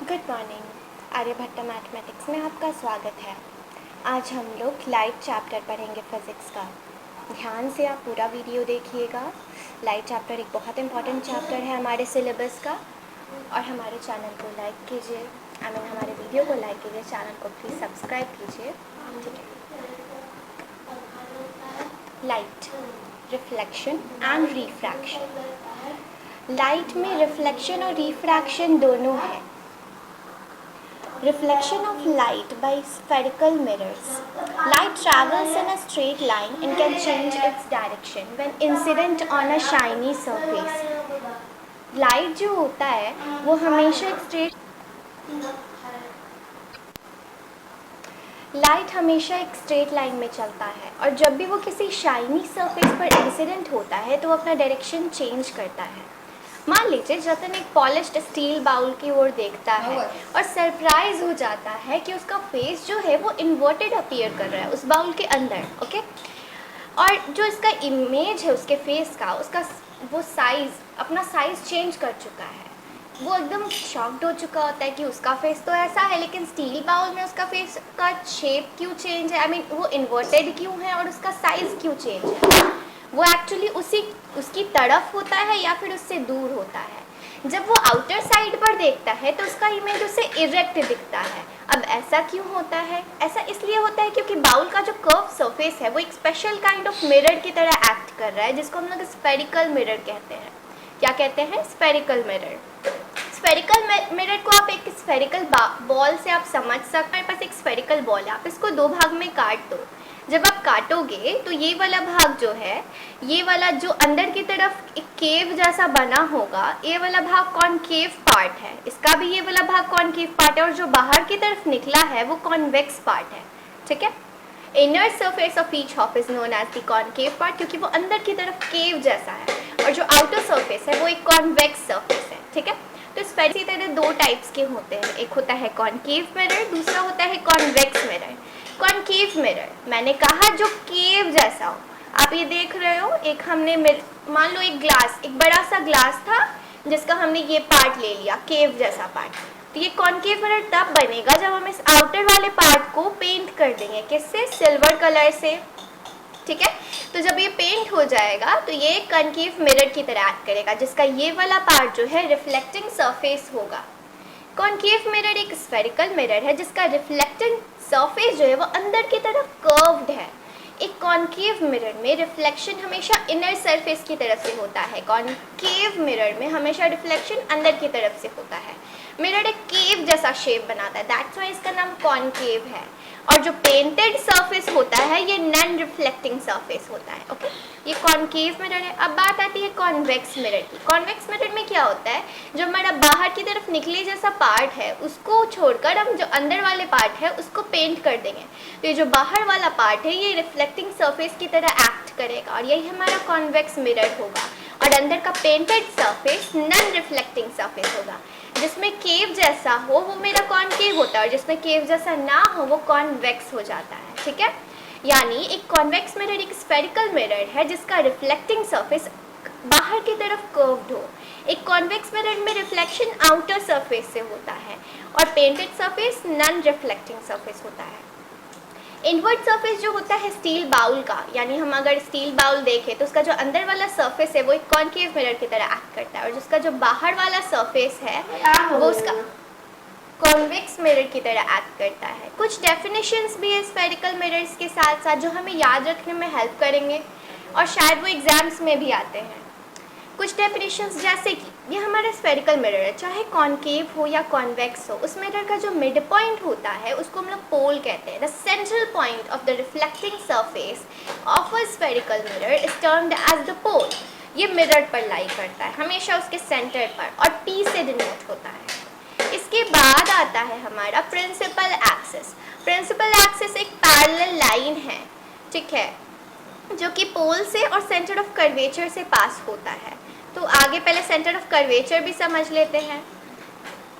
Good morning. Aryabhata mathematics में आपका स्वागत है। आज हम लोग लाइट चैप्टर पढ़ेंगे फिज़िक्स का। ध्यान से आप पूरा वीडियो देखिएगा। लाइट चैप्टर एक बहुत इम्पॉर्टेंट चैप्टर है हमारे सिलेबस का। और हमारे चैनल को लाइक कीजिए, हमारे वीडियो को लाइक कीजिए, चैनल को प्लीज़ सब्सक्राइब कीजिए। ठीक है। Light, reflection and refraction. Light में रिफ्लेक्शन और रिफ्रैक्शन दोनों है। Reflection of light by spherical mirrors. Light travels in a straight line and can change its direction when incident on a shiny surface. Light जो होता है वो हमेशा एक स्ट्रेट लाइन में चलता है और जब भी वो किसी शाइनी सरफेस पर इंसिडेंट होता है तो वो अपना डायरेक्शन चेंज करता है। मान लीजिए जतन एक पॉलिश्ड स्टील बाउल की ओर देखता है और सरप्राइज हो जाता है कि उसका फेस जो है वो इन्वर्टेड अपीयर कर रहा है उस बाउल के अंदर। ओके, और जो इसका इमेज है उसके फेस का, उसका वो साइज, अपना साइज चेंज कर चुका है। वो एकदम शॉक्ड हो चुका होता है कि उसका फेस तो ऐसा है लेकिन स्टील बाउल में उसका फेस का शेप क्यों चेंज है, वो इन्वर्टेड क्यों है और उसका साइज क्यों चेंज है। वो एक्चुअली उसकी तरफ होता है या फिर उससे दूर होता है। जब वो आउटर साइड पर देखता है तो उसका इमेज उसे इरेक्ट दिखता है। अब ऐसा क्यों होता है? ऐसा इसलिए होता है क्योंकि बाउल का जो कर्व सरफेस है वो एक स्पेशल काइंड ऑफ मिरर की तरह एक्ट कर रहा है, जिसको हम लोग स्फेरिकल मिरर कहते हैं। क्या कहते हैं? Spherical mirror. स्फेरिकल मिरर को आप एक स्फेरिकल बॉल से आप समझ सकते हैं। मेरे पास एक स्फेरिकल बॉल है, आप इसको दो भाग में काट दो। जब आप काटोगे तो ये वाला भाग जो है, ये वाला जो अंदर की तरफ एक केव जैसा बना होगा, ये वाला भाग कॉनकेव पार्ट है। इसका भी ये वाला भाग कॉनकेव पार्ट है और जो बाहर की तरफ निकला है वो कॉन्वेक्स पार्ट है। ठीक है। Inner surface of each hop is known as the concave part, क्योंकि वो अंदर की तरफ केव जैसा है, और जो आउटर सरफेस है वो एक कॉन्वेक्स सरफेस है। ठीक है। तो इसी तरह दो टाइप्स के होते हैं, एक होता है कॉनकेव मिरर, दूसरा होता है कॉन्वेक्स मिरर। कॉनकेव मिरर मैंने कहा जो केव जैसा हो। आप ये देख रहे हो, एक हमने मान लो एक ग्लास, एक बड़ा सा ग्लास था जिसका हमने ये पार्ट ले लिया, केव जैसा पार्ट। तो ये कॉनकेव मिरर तब बनेगा जब हम इस आउटर वाले पार्ट को पेंट कर देंगे। किससे? सिल्वर कलर से। ठीक है। तो जब ये पेंट हो जाएगा तो ये कॉनकेव मिरर की तरह एक्ट करेगा, जिसका ये वाला पार्ट जो है रिफ्लेक्टिंग सरफेस होगा। कॉनकेव मिरर एक स्फेरिकल मिरर है जिसका रिफ्लेक्टिंग सरफेस जो है वो अंदर की तरफ कर्व्ड है। एक कॉनकेव मिरर में रिफ्लेक्शन हमेशा इनर सरफेस की तरफ से होता है, कॉनकेव मिरर में हमेशा रिफ्लेक्शन अंदर की तरफ से होता है। मिरर एक केव जैसा शेप बनाता है, दैट्स व्हाई इसका नाम कॉनकेव है। और जो पेंटेड सरफेस होता है ये नॉन रिफ्लेक्टिंग सरफेस होता है। ओके, ये कॉनकेव मिरर है। अब बात आती है कॉन्वेक्स मिरर की। कॉन्वेक्स मिरर में क्या होता है, जो हमारा बाहर की तरफ निकले जैसा पार्ट है उसको छोड़कर हम जो अंदर वाले पार्ट है उसको पेंट कर देंगे। तो ये जो बाहर वाला पार्ट है ये रिफ्लेक्टिंग सरफेस की तरह एक्ट करेगा और यही हमारा कॉन्वेक्स मिरर होगा। और अंदर का painted surface non reflecting surface होगा। जिसमें केव जैसा हो वो मेरा कॉनकेव होता है और जिसमें केव जैसा ना हो वो कॉन्वेक्स हो जाता है। ठीक है। यानी एक कॉन्वेक्स मिरर एक स्फेरिकल मिरर है जिसका रिफ्लेक्टिंग सरफेस बाहर की तरफ कर्व्ड हो। एक कॉन्वेक्स मिरर में रिफ्लेक्शन आउटर सरफेस से होता है और painted surface non reflecting surface होता है। इनवर्ट सरफेस जो होता है स्टील बाउल का, यानी हम अगर स्टील बाउल देखें तो उसका जो अंदर वाला सरफेस है वो एक कॉनकेव मिरर की तरह एक्ट करता है और जिसका जो बाहर वाला सरफेस है वो उसका कॉन्वेक्स मिरर की तरह एक्ट करता है। कुछ डेफिनेशंस भी है स्फेरिकल मिरर्स के साथ साथ जो हमें याद रखने में हेल्प करेंगे और शायद वो एग्जाम्स में भी आते हैं। कुछ डेफिनेशंस जैसे कि ये हमारा स्फेरिकल मिरर है, चाहे कॉनकेव हो या कॉन्वेक्स हो, उस मिरर का जो मिड पॉइंट होता है उसको हम लोग पोल कहते हैं। The central point of the reflecting surface of a spherical mirror is termed as the pole. ये मिरर पर लाई करता है हमेशा उसके सेंटर पर और P से डिनोट होता है। इसके बाद आता है हमारा प्रिंसिपल एक्सिस। प्रिंसिपल एक्सिस एक पैरेलल लाइन है, ठीक है, जो कि पोल से और सेंटर ऑफ कर्वेचर से पास होता है। तो आगे पहले सेंटर ऑफ कर्वेचर भी समझ लेते हैं।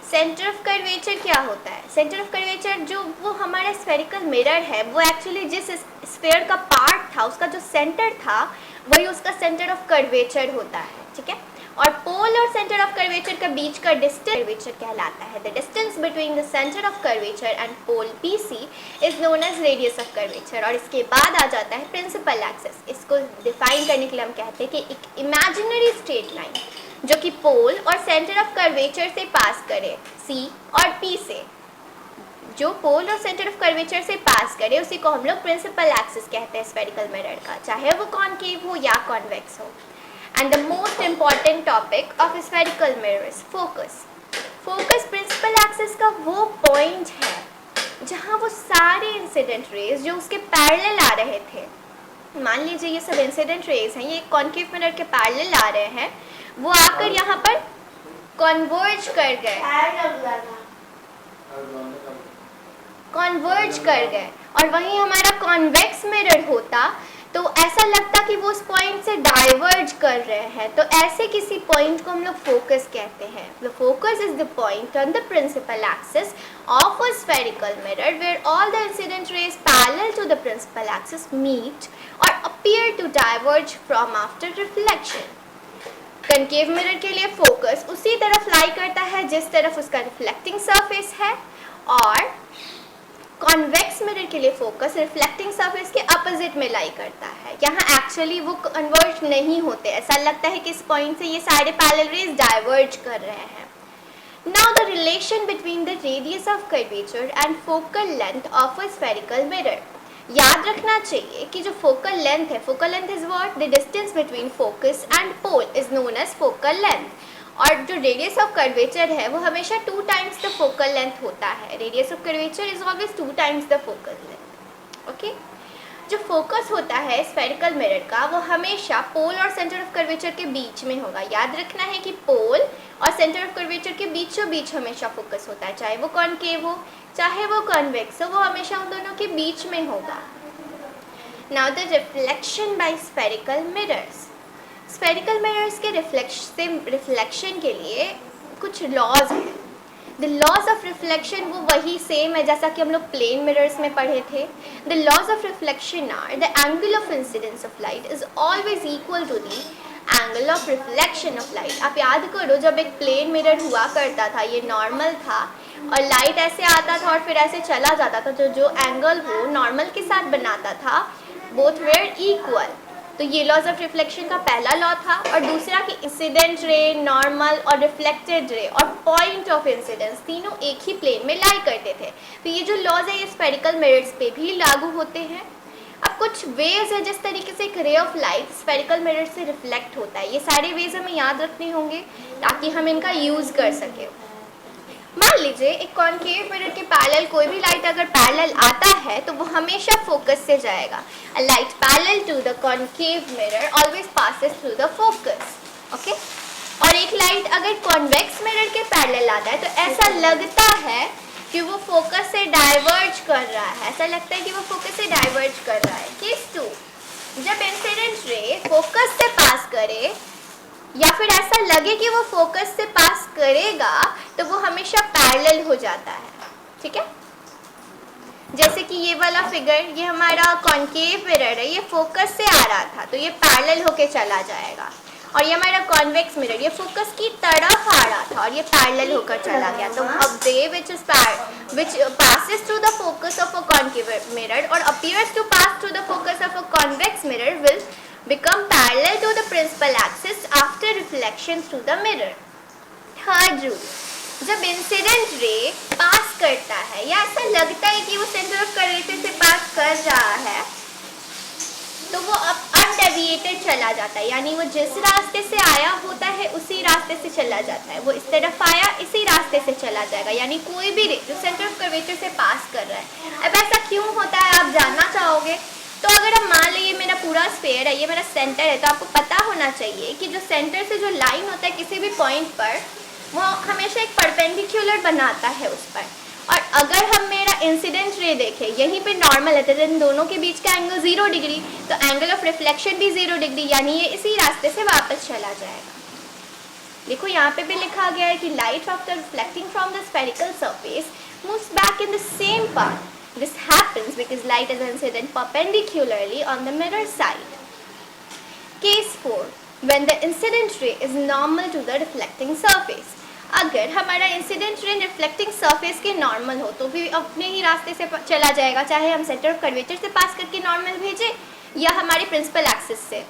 सेंटर ऑफ कर्वेचर क्या होता है? सेंटर ऑफ कर्वेचर जो वो हमारा स्फेरिकल मिरर है वो एक्चुअली जिस स्फेयर का पार्ट था उसका जो सेंटर था वही उसका सेंटर ऑफ कर्वेचर होता है। ठीक है। और पोल और सेंटर ऑफ कर्वेचर के बीच का डिस्टेंस कर्वेचर कहलाता है। The distance between the centre of curvature and pole PC is known as radius of curvature. और इसके बाद आ जाता है प्रिंसिपल एक्सिस। इसको डिफाइन करने के लिए हम कहते हैं कि एक इमेजिनरी स्ट्रेट लाइन जो कि पोल और सेंटर ऑफ कर्वेचर से पास करे, C और P से, जो पोल और सेंटर ऑफ कर्वेचर से पास करे उसी को हम लोग प्रिंसिपल एक्सिस कहते हैं स्फेरिकल मिरर का, चाहे वो कॉनकेव हो या कॉन्वेक्स हो। And the most important topic of spherical mirror is focus. Focus principal axis का वो पॉइंट है जहाँ वो सारे इंसिडेंट रेज जो उसके पैरेलल आ रहे थे, मान लीजिए ये सब इंसिडेंट रेज हैं, ये कॉनकेव मिरर के पैरेलल आ रहे हैं, वो आकर यहाँ पर कन्वर्ज कर गए और वही हमारा कॉन्वेक्स मिरर होता तो ऐसा लगता कि वो उस पॉइंट से डाइवर्ज कर रहे हैं। तो ऐसे किसी पॉइंट को हम लोग फोकस कहते हैं। The focus is the point on the principal axis of a spherical mirror where all the incident rays parallel to the principal axis meet और appear to diverge from after reflection. Concave mirror के लिए focus उसी तरफ लाई करता है जिस तरफ उसका रिफ्लेक्टिंग सरफेस है, और कॉन्वेक्स मिरर के लिए फोकस रिफ्लेक्टिंग सरफेस के अपोजिट में लाई करता है। यहाँ एक्चुअली वो कन्वर्ज नहीं होते, ऐसा लगता है कि इस पॉइंट से ये सारे पैरेलल रेज डाइवर्ज कर रहे हैं। Now the relation between the radius of curvature and focal length of a spherical mirror. याद रखना चाहिए कि जो फोकल लेंथ है, focal length is what, the distance between focus and pole is known as focal length. और जो radius of curvature है वो हमेशा 2 टाइम्स द फोकल लेंथ होता है। Radius of curvature is always 2 times the focal length. Okay, जो focus होता है स्फेरिकल मिरर का वो हमेशा पोल और सेंटर ऑफ कर्वेचर के बीच में होगा। याद रखना है कि पोल और सेंटर ऑफ कर्वेचर के बीचों बीच हमेशा फोकस होता है, चाहे वो कॉनकेव हो चाहे वो कॉन्वेक्स हो, वो हमेशा उन दोनों के बीच में होगा। Now the reflection by spherical mirrors. Spherical mirrors के रिफ्लेक्शन के लिए कुछ लॉज हैं। द लॉज ऑफ रिफ्लेक्शन वो वही सेम है जैसा कि हम लोग प्लेन मिरर्स में पढ़े थे। The laws of reflection are the angle of incidence of light is always equal to the angle of reflection of light. आप याद करो, जब एक प्लेन मिरर हुआ करता था, ये नॉर्मल था और लाइट ऐसे आता था और फिर ऐसे चला जाता था, तो जो एंगल वो नॉर्मल के साथ बनाता था बोथ वेयर इक्वल। तो ये लॉज ऑफ रिफ्लेक्शन का पहला लॉ था। और दूसरा कि इंसिडेंट रे, नॉर्मल और रिफ्लेक्टेड रे और पॉइंट ऑफ इंसिडेंस तीनों एक ही प्लेन में लाई करते थे। तो ये जो लॉज है ये स्फेरिकल मिरर्स पे भी लागू होते हैं। अब कुछ वेज है जिस तरीके से एक ray of light spherical mirror से रिफ्लेक्ट होता है, ये सारे वेज हमें याद रखने होंगे ताकि हम इनका यूज़ कर सकें। मान लीजिए एक कॉनकेव मिरर के पैरेलल कोई भी लाइट अगर पैरेलल आता है तो वो हमेशा फोकस से जाएगा। A light parallel to the concave mirror always passes through the focus. Okay, और एक लाइट अगर कॉन्वेक्स मिरर के पैरेलल आता है तो ऐसा लगता है कि वो फोकस से डाइवर्ज कर रहा है, ऐसा लगता है कि वो फोकस से डाइवर्ज कर रहा है। केस 2, जब इंसिडेंट रे फोकस से पास करे या फिर ऐसा लगे कि वो फोकस से पास करेगा तो वो हमेशा पैरेलल हो जाता है। ठीक है, जैसे कि ये वाला फिगर, ये हमारा कॉनकेव मिरर है, ये फोकस से आ रहा था तो ये पैरेलल होके चला जाएगा। और ये हमारा कॉन्वेक्स मिरर, ये फोकस की तरफ आ रहा था और ये पैरेलल होकर चला गया। तो अब रे which passes through the focus of a concave mirror or appears to pass through the focus of a convex mirror will become parallel to the principal axis after reflection through the mirror. Third rule, जब incident ray पास करता है या ऐसा लगता है कि वो centre of curvature से पास कर रहा है तो वो अब अनडेविएटेड चला जाता है, यानी वो जिस रास्ते से आया होता है उसी रास्ते से चला जाता है। वो इस तरफ आया, इसी रास्ते से चला जाएगा, यानी कोई भी रे जो सेंटर ऑफ कर्वेचर से पास कर रहा है। अब ऐसा क्यों होता है आप जानना चाहोगे? तो अगर हम मान लीजिए मेरा पूरा स्फीयर है, ये मेरा सेंटर है, तो आपको पता होना चाहिए कि जो सेंटर से जो लाइन होता है किसी भी पॉइंट पर वो हमेशा एक परपेंडिकुलर बनाता है उस पर। और अगर हम मेरा इंसिडेंट रे देखें, यहीं पे नॉर्मल है तो इन दोनों के बीच का एंगल 0 डिग्री, तो एंगल ऑफ रिफ्लेक्शन भी 0 डिग्री, यानी ये इसी रास्ते से वापस चला जाएगा। देखो यहाँ पे भी लिखा गया है कि light after reflecting from the spherical surface moves back in the same path. This happens because light is incident perpendicularly on the mirror side. Case 4, when the incident ray is normal to the reflecting surface। अगर हमारा incident ray reflecting surface के normal हो तो भी अपने ही रास्ते से चला जाएगा, चाहे हम सेंटर ऑफ कर्वेचर से पास करके नॉर्मल भेजें या हमारे प्रिंसिपल एक्सिस से।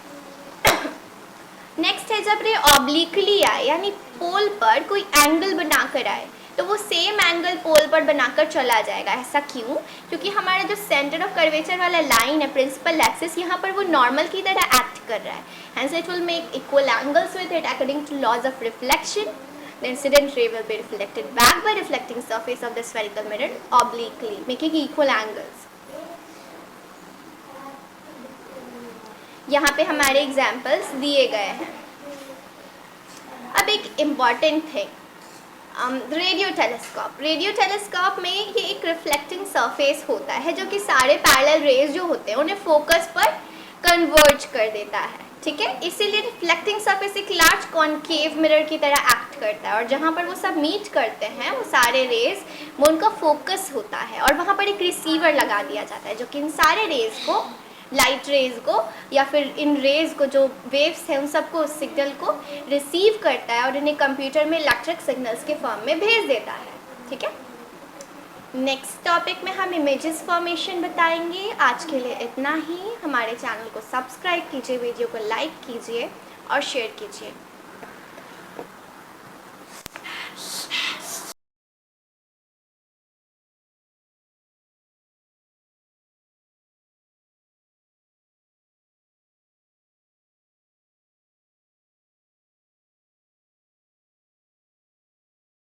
नेक्स्ट है जब रे ऑब्लिकली आए यानी पोल पर कोई एंगल बनाकर आए तो वो सेम एंगल पोल पर बनाकर चला जाएगा। ऐसा क्यों? क्योंकि हमारा जो सेंटर ऑफ कर्वेचर वाला लाइन है प्रिंसिपल एक्सिस, यहाँ पर वो नॉर्मल की तरह एक्ट कर रहा है, hence it will make equal angles with it according to laws of reflection. The incident ray will be reflected back by reflecting surface of the spherical mirror obliquely, making equal angles। यहाँ पे हमारे examples दिए गए हैं। अब एक important thing, radio telescope. Radio telescope में ये एक रिफ्लेक्टिंग सरफेस होता है जो कि सारे पैरेलल रेज जो होते हैं उन्हें फोकस पर कन्वर्ज कर देता है, ठीक है। इसीलिए रिफ्लेक्टिंग सरफेस एक लार्ज कॉनकेव मिरर की तरह एक्ट करता है और जहाँ पर वो सब मीट करते हैं वो सारे रेज, वो उनका फोकस होता है और वहाँ पर एक रिसीवर लगा दिया जाता है जो कि इन सारे रेज को, लाइट रेज को या फिर इन रेज को जो वेव्स हैं उन सबको, उस सिग्नल को रिसीव करता है और इन्हें कंप्यूटर में इलेक्ट्रिक सिग्नल्स के फॉर्म में भेज देता है, ठीक है। नेक्स्ट टॉपिक में हम इमेजेस फॉर्मेशन बताएंगे। आज के लिए इतना ही। हमारे चैनल को सब्सक्राइब कीजिए, वीडियो को लाइक कीजिए और शेयर कीजिए।